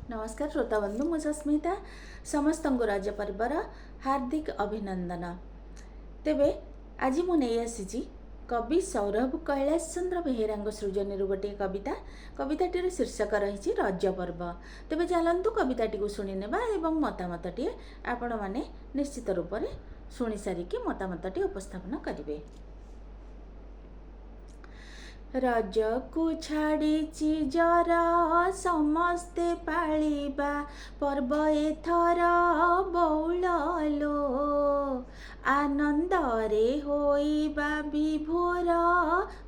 नमस्कार श्रोता बंधु मु सस्मिता समस्त रज पर्वर हार्दिक अभिनंदन। तेबे आज मु नहीं आसी कवि सौरभ कैलाश चंद्र बेहेरा सृजनी गोटे कविताटीर शीर्षक रही रज पर्व। तेबे चलतु कविताटी शुणी नेबा एवं मतामतटी आपण माने निश्चित रूप से शुणी सारिकी मतामतटी उपस्थापन करेंगे। रज को छाड़ी जर समस्ते पालिबा पर्व एथर बौलो आनंद रे होइबा विभोर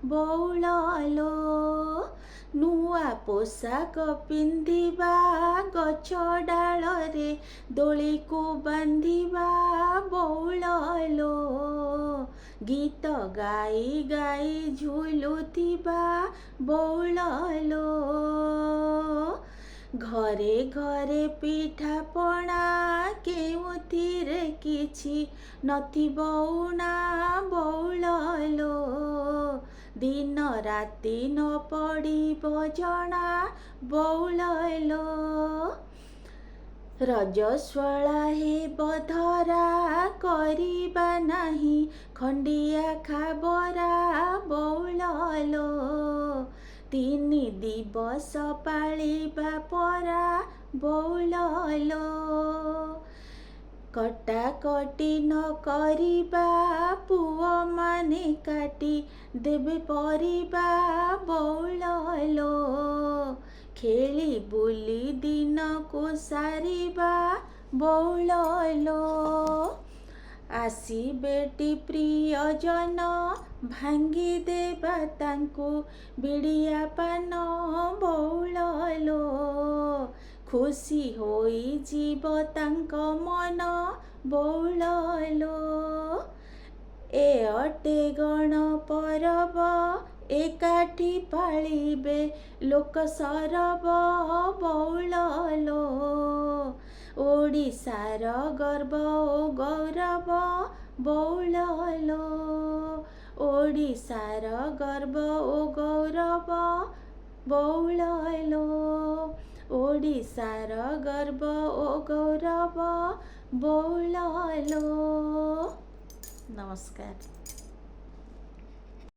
बौलो नुआ पोशाक पिंधिबा गछ डाल रे दोली को बांधिबा बौलो गीत गाई गाई झुलुथिबा बौलो घरे घरे पिठा पणा केउथिरे किछि नथिबो उणा बौलो दिन राति न पड़िबो जना बौलो रजस्वला हे बधरा करिबा नाही खंडिया खाबरा बौलो तीन दिवस पालिबा परा बौलो कटाकटी न करिबा पुओ माने काटी देबे परिबा बौलो खेली बुली दिन को सारिबा बौलो आसी बेटी प्रियजन भांगी देबा तांकु बिड़िया पान बौलो खुशी होई जीव तांक मन बौलो ए अटे गण परब एकाठी पालिबे लोक सरब बौलो ओडिशार गर्व ओ गौरव बौलो ओडिशार गर्व ओ गौरव बौलो ओडिशार गर्व ओ गौरव बौलो। नमस्कार।